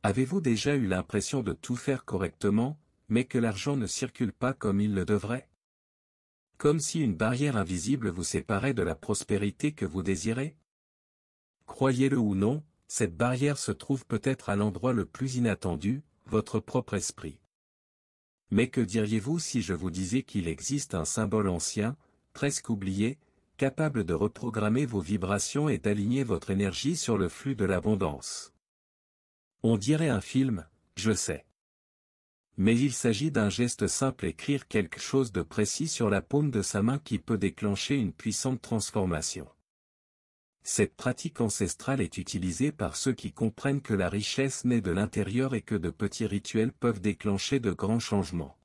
Avez-vous déjà eu l'impression de tout faire correctement, mais que l'argent ne circule pas comme il le devrait? Comme si une barrière invisible vous séparait de la prospérité que vous désirez? Croyez-le ou non, cette barrière se trouve peut-être à l'endroit le plus inattendu, votre propre esprit. Mais que diriez-vous si je vous disais qu'il existe un symbole ancien, presque oublié, capable de reprogrammer vos vibrations et d'aligner votre énergie sur le flux de l'abondance? On dirait un film, je sais. Mais il s'agit d'un geste simple, écrire quelque chose de précis sur la paume de sa main qui peut déclencher une puissante transformation. Cette pratique ancestrale est utilisée par ceux qui comprennent que la richesse naît de l'intérieur et que de petits rituels peuvent déclencher de grands changements.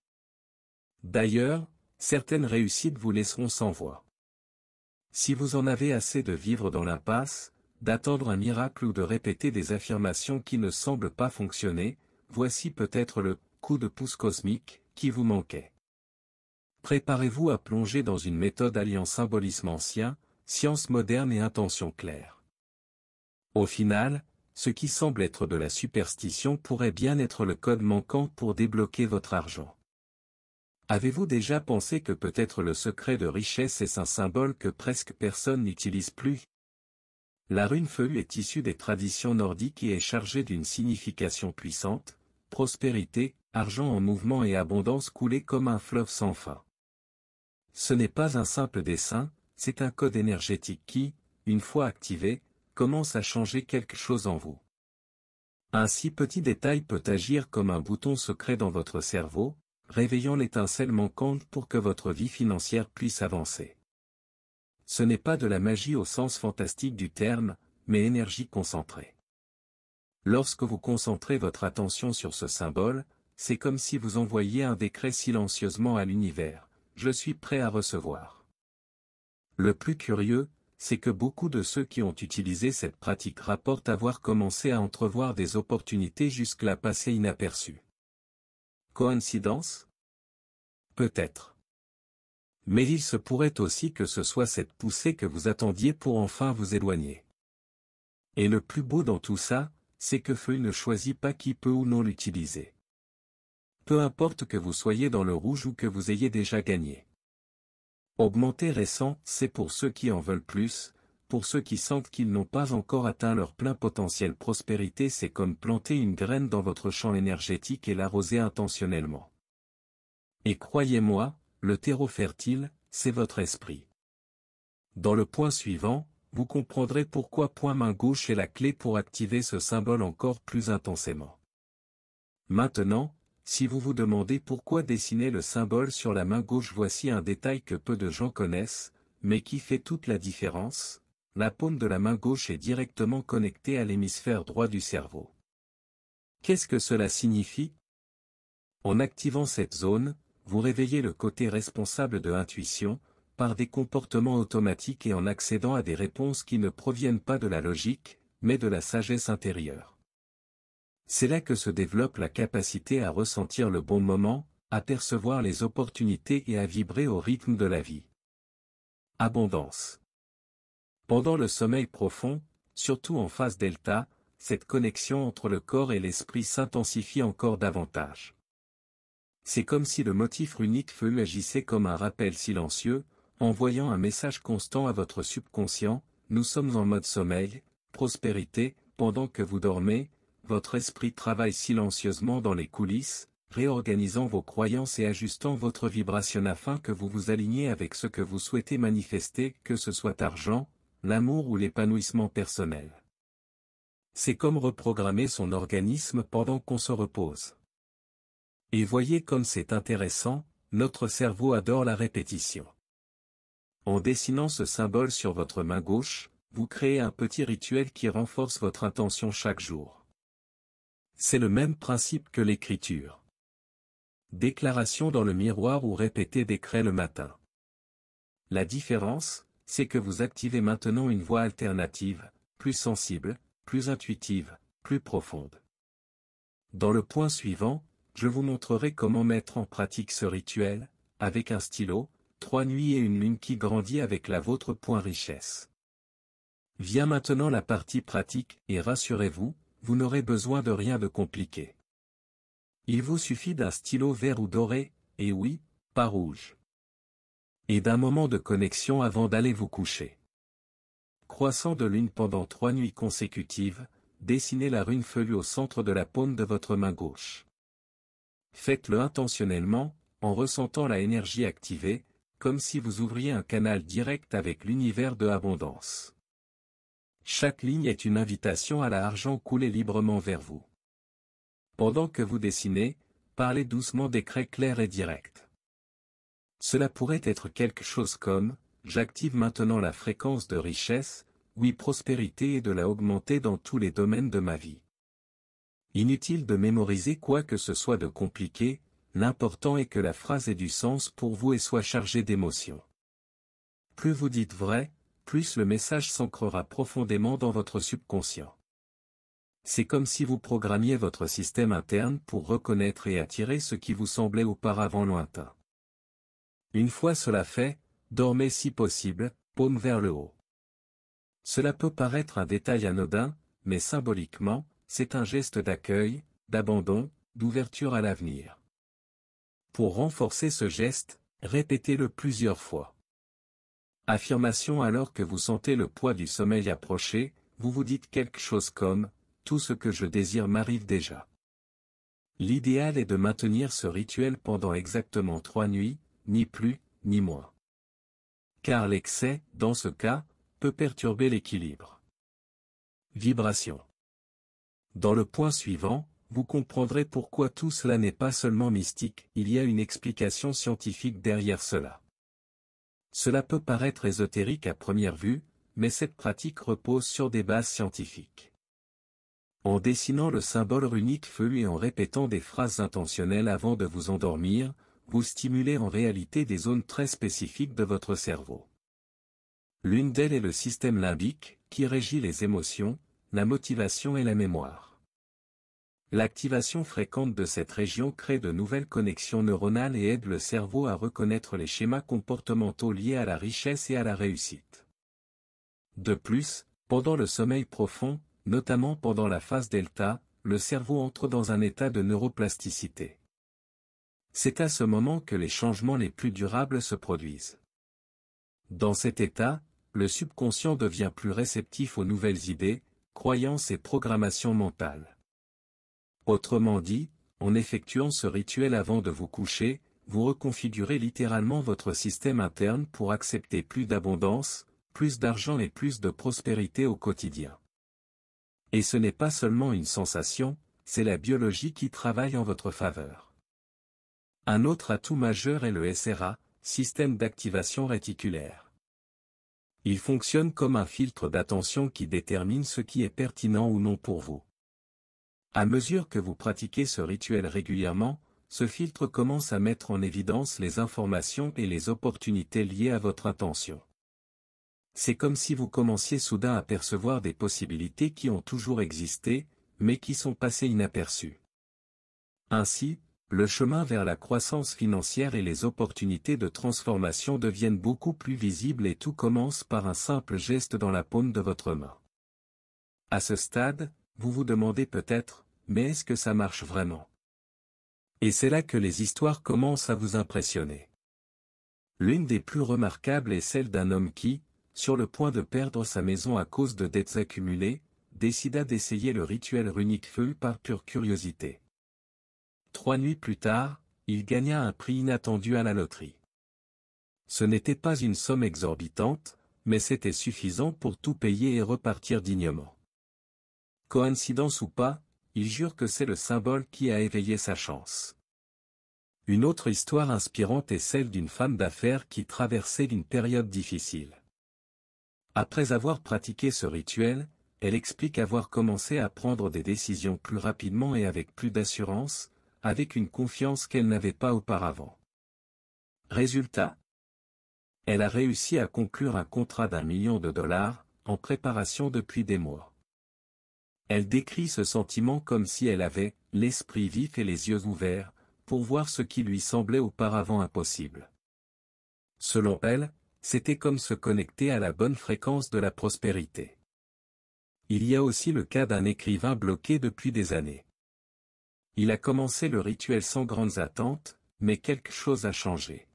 D'ailleurs, certaines réussites vous laisseront sans voix. Si vous en avez assez de vivre dans l'impasse, d'attendre un miracle ou de répéter des affirmations qui ne semblent pas fonctionner, voici peut-être le coup de pouce cosmique qui vous manquait. Préparez-vous à plonger dans une méthode alliant symbolisme ancien, science moderne et intention claire. Au final, ce qui semble être de la superstition pourrait bien être le code manquant pour débloquer votre argent. Avez-vous déjà pensé que peut-être le secret de richesse est un symbole que presque personne n'utilise plus? La rune feu est issue des traditions nordiques et est chargée d'une signification puissante, prospérité, argent en mouvement et abondance coulée comme un fleuve sans fin. Ce n'est pas un simple dessin, c'est un code énergétique qui, une fois activé, commence à changer quelque chose en vous. Un si petit détail peut agir comme un bouton secret dans votre cerveau, réveillant l'étincelle manquante pour que votre vie financière puisse avancer. Ce n'est pas de la magie au sens fantastique du terme, mais énergie concentrée. Lorsque vous concentrez votre attention sur ce symbole, c'est comme si vous envoyiez un décret silencieusement à l'univers, « Je suis prêt à recevoir ». Le plus curieux, c'est que beaucoup de ceux qui ont utilisé cette pratique rapportent avoir commencé à entrevoir des opportunités jusque-là passées inaperçues. Coïncidence? Peut-être. Mais il se pourrait aussi que ce soit cette poussée que vous attendiez pour enfin vous éloigner. Et le plus beau dans tout ça, c'est que Feu ne choisit pas qui peut ou non l'utiliser. Peu importe que vous soyez dans le rouge ou que vous ayez déjà gagné. Augmenter récent, c'est pour ceux qui en veulent plus, pour ceux qui sentent qu'ils n'ont pas encore atteint leur plein potentiel. Prospérité, c'est comme planter une graine dans votre champ énergétique et l'arroser intentionnellement. Et croyez-moi, le terreau fertile, c'est votre esprit. Dans le point suivant, vous comprendrez pourquoi point main gauche est la clé pour activer ce symbole encore plus intensément. Maintenant, si vous vous demandez pourquoi dessiner le symbole sur la main gauche, voici un détail que peu de gens connaissent, mais qui fait toute la différence. La paume de la main gauche est directement connectée à l'hémisphère droit du cerveau. Qu'est-ce que cela signifie? En activant cette zone, vous réveillez le côté responsable de l'intuition, par des comportements automatiques et en accédant à des réponses qui ne proviennent pas de la logique, mais de la sagesse intérieure. C'est là que se développe la capacité à ressentir le bon moment, à percevoir les opportunités et à vibrer au rythme de la vie. Abondance. Pendant le sommeil profond, surtout en phase delta, cette connexion entre le corps et l'esprit s'intensifie encore davantage. C'est comme si le motif runique Feu agissait comme un rappel silencieux, envoyant un message constant à votre subconscient, nous sommes en mode sommeil, prospérité, pendant que vous dormez, votre esprit travaille silencieusement dans les coulisses, réorganisant vos croyances et ajustant votre vibration afin que vous vous aligniez avec ce que vous souhaitez manifester, que ce soit argent, l'amour ou l'épanouissement personnel. C'est comme reprogrammer son organisme pendant qu'on se repose. Et voyez comme c'est intéressant, notre cerveau adore la répétition. En dessinant ce symbole sur votre main gauche, vous créez un petit rituel qui renforce votre intention chaque jour. C'est le même principe que l'écriture. Déclaration dans le miroir ou répéter décret le matin. La différence, c'est que vous activez maintenant une voix alternative, plus sensible, plus intuitive, plus profonde. Dans le point suivant, je vous montrerai comment mettre en pratique ce rituel, avec un stylo, 3 nuits et une lune qui grandit avec la vôtre. Richesse. Vient maintenant la partie pratique, et rassurez-vous, vous n'aurez besoin de rien de compliqué. Il vous suffit d'un stylo vert ou doré, et oui, pas rouge. Et d'un moment de connexion avant d'aller vous coucher. Croissant de lune pendant 3 nuits consécutives, dessinez la rune Feu au centre de la paume de votre main gauche. Faites-le intentionnellement, en ressentant la énergie activée, comme si vous ouvriez un canal direct avec l'univers de abondance. Chaque ligne est une invitation à l'argent couler librement vers vous. Pendant que vous dessinez, parlez doucement des traits clairs et directs. Cela pourrait être quelque chose comme « J'active maintenant la fréquence de richesse, oui prospérité et de la augmenter dans tous les domaines de ma vie. » Inutile de mémoriser quoi que ce soit de compliqué, l'important est que la phrase ait du sens pour vous et soit chargée d'émotion. Plus vous dites vrai, plus le message s'ancrera profondément dans votre subconscient. C'est comme si vous programmiez votre système interne pour reconnaître et attirer ce qui vous semblait auparavant lointain. Une fois cela fait, dormez si possible, paume vers le haut. Cela peut paraître un détail anodin, mais symboliquement, c'est un geste d'accueil, d'abandon, d'ouverture à l'avenir. Pour renforcer ce geste, répétez-le plusieurs fois. Affirmation alors que vous sentez le poids du sommeil approcher, vous vous dites quelque chose comme « Tout ce que je désire m'arrive déjà ». L'idéal est de maintenir ce rituel pendant exactement 3 nuits, ni plus, ni moins. Car l'excès, dans ce cas, peut perturber l'équilibre. Vibration. Dans le point suivant, vous comprendrez pourquoi tout cela n'est pas seulement mystique, il y a une explication scientifique derrière cela. Cela peut paraître ésotérique à première vue, mais cette pratique repose sur des bases scientifiques. En dessinant le symbole runique Feu et en répétant des phrases intentionnelles avant de vous endormir, vous stimulez en réalité des zones très spécifiques de votre cerveau. L'une d'elles est le système limbique, qui régit les émotions, la motivation et la mémoire. L'activation fréquente de cette région crée de nouvelles connexions neuronales et aide le cerveau à reconnaître les schémas comportementaux liés à la richesse et à la réussite. De plus, pendant le sommeil profond, notamment pendant la phase delta, le cerveau entre dans un état de neuroplasticité. C'est à ce moment que les changements les plus durables se produisent. Dans cet état, le subconscient devient plus réceptif aux nouvelles idées, croyances et programmations mentales. Autrement dit, en effectuant ce rituel avant de vous coucher, vous reconfigurez littéralement votre système interne pour accepter plus d'abondance, plus d'argent et plus de prospérité au quotidien. Et ce n'est pas seulement une sensation, c'est la biologie qui travaille en votre faveur. Un autre atout majeur est le SRA, système d'activation réticulaire. Il fonctionne comme un filtre d'attention qui détermine ce qui est pertinent ou non pour vous. À mesure que vous pratiquez ce rituel régulièrement, ce filtre commence à mettre en évidence les informations et les opportunités liées à votre intention. C'est comme si vous commenciez soudain à percevoir des possibilités qui ont toujours existé, mais qui sont passées inaperçues. Ainsi, le chemin vers la croissance financière et les opportunités de transformation deviennent beaucoup plus visibles et tout commence par un simple geste dans la paume de votre main. À ce stade, vous vous demandez peut-être, mais est-ce que ça marche vraiment? Et c'est là que les histoires commencent à vous impressionner. L'une des plus remarquables est celle d'un homme qui, sur le point de perdre sa maison à cause de dettes accumulées, décida d'essayer le rituel runique Feu par pure curiosité. 3 nuits plus tard, il gagna un prix inattendu à la loterie. Ce n'était pas une somme exorbitante, mais c'était suffisant pour tout payer et repartir dignement. Coïncidence ou pas, il jure que c'est le symbole qui a éveillé sa chance. Une autre histoire inspirante est celle d'une femme d'affaires qui traversait une période difficile. Après avoir pratiqué ce rituel, elle explique avoir commencé à prendre des décisions plus rapidement et avec plus d'assurance, avec une confiance qu'elle n'avait pas auparavant. Résultat. Elle a réussi à conclure un contrat d'1 million de dollars, en préparation depuis des mois. Elle décrit ce sentiment comme si elle avait l'esprit vif et les yeux ouverts, pour voir ce qui lui semblait auparavant impossible. Selon elle, c'était comme se connecter à la bonne fréquence de la prospérité. Il y a aussi le cas d'un écrivain bloqué depuis des années. Il a commencé le rituel sans grandes attentes, mais quelque chose a changé.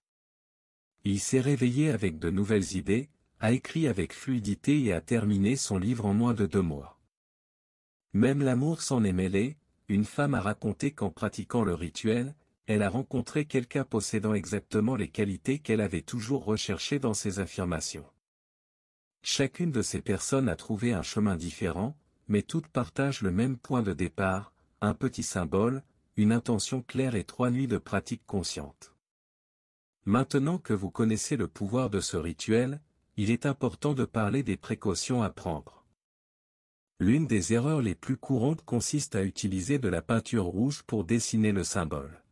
Il s'est réveillé avec de nouvelles idées, a écrit avec fluidité et a terminé son livre en moins de 2 mois. Même l'amour s'en est mêlé. Une femme a raconté qu'en pratiquant le rituel, elle a rencontré quelqu'un possédant exactement les qualités qu'elle avait toujours recherchées dans ses affirmations. Chacune de ces personnes a trouvé un chemin différent, mais toutes partagent le même point de départ, un petit symbole, une intention claire et 3 nuits de pratique consciente. Maintenant que vous connaissez le pouvoir de ce rituel, il est important de parler des précautions à prendre. L'une des erreurs les plus courantes consiste à utiliser de la peinture rouge pour dessiner le symbole.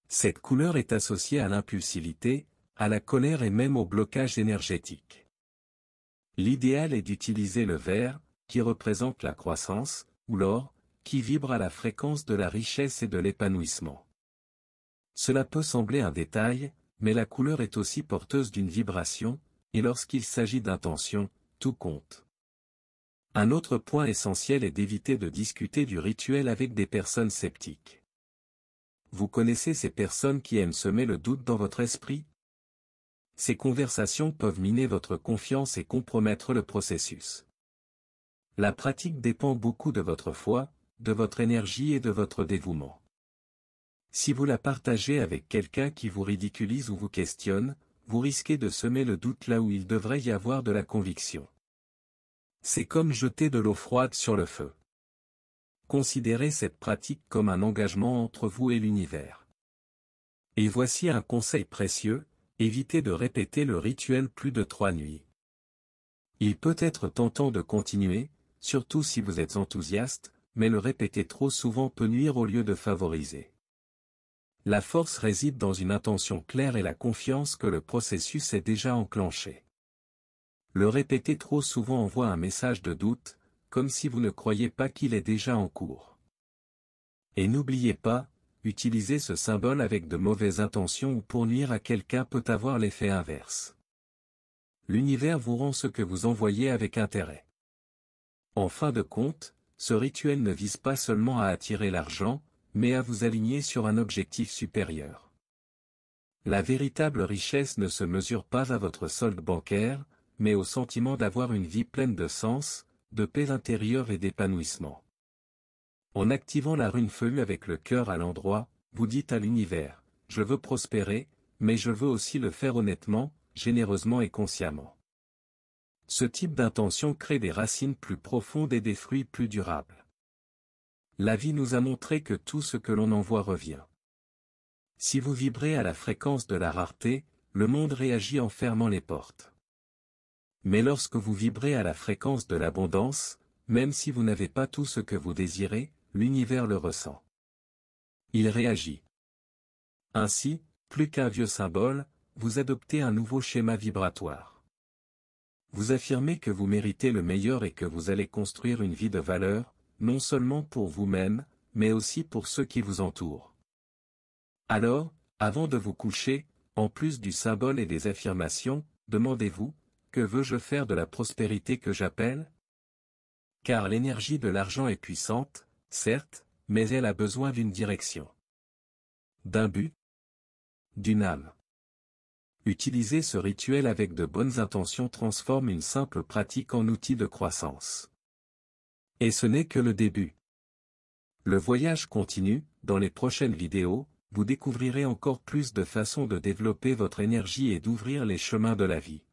Cette couleur est associée à l'impulsivité, à la colère et même au blocage énergétique. L'idéal est d'utiliser le vert, qui représente la croissance, ou l'or, qui vibre à la fréquence de la richesse et de l'épanouissement. Cela peut sembler un détail, mais la couleur est aussi porteuse d'une vibration, et lorsqu'il s'agit d'intention, tout compte. Un autre point essentiel est d'éviter de discuter du rituel avec des personnes sceptiques. Vous connaissez ces personnes qui aiment semer le doute dans votre esprit? Ces conversations peuvent miner votre confiance et compromettre le processus. La pratique dépend beaucoup de votre foi, de votre énergie et de votre dévouement. Si vous la partagez avec quelqu'un qui vous ridiculise ou vous questionne, vous risquez de semer le doute là où il devrait y avoir de la conviction. C'est comme jeter de l'eau froide sur le feu. Considérez cette pratique comme un engagement entre vous et l'univers. Et voici un conseil précieux, évitez de répéter le rituel plus de 3 nuits. Il peut être tentant de continuer, surtout si vous êtes enthousiaste, mais le répéter trop souvent peut nuire au lieu de favoriser. La force réside dans une intention claire et la confiance que le processus est déjà enclenché. Le répéter trop souvent envoie un message de doute, comme si vous ne croyiez pas qu'il est déjà en cours. Et n'oubliez pas, utiliser ce symbole avec de mauvaises intentions ou pour nuire à quelqu'un peut avoir l'effet inverse. L'univers vous rend ce que vous envoyez avec intérêt. En fin de compte, ce rituel ne vise pas seulement à attirer l'argent, mais à vous aligner sur un objectif supérieur. La véritable richesse ne se mesure pas à votre solde bancaire, mais au sentiment d'avoir une vie pleine de sens, de paix intérieure et d'épanouissement. En activant la rune feu avec le cœur à l'endroit, vous dites à l'univers, « Je veux prospérer, mais je veux aussi le faire honnêtement, généreusement et consciemment. » Ce type d'intention crée des racines plus profondes et des fruits plus durables. La vie nous a montré que tout ce que l'on envoie revient. Si vous vibrez à la fréquence de la rareté, le monde réagit en fermant les portes. Mais lorsque vous vibrez à la fréquence de l'abondance, même si vous n'avez pas tout ce que vous désirez, l'univers le ressent. Il réagit. Ainsi, plus qu'un vieux symbole, vous adoptez un nouveau schéma vibratoire. Vous affirmez que vous méritez le meilleur et que vous allez construire une vie de valeur, non seulement pour vous-même, mais aussi pour ceux qui vous entourent. Alors, avant de vous coucher, en plus du symbole et des affirmations, demandez-vous, que veux-je faire de la prospérité que j'appelle? Car l'énergie de l'argent est puissante, certes, mais elle a besoin d'une direction. D'un but? D'une âme. Utiliser ce rituel avec de bonnes intentions transforme une simple pratique en outil de croissance. Et ce n'est que le début. Le voyage continue, dans les prochaines vidéos, vous découvrirez encore plus de façons de développer votre énergie et d'ouvrir les chemins de la vie.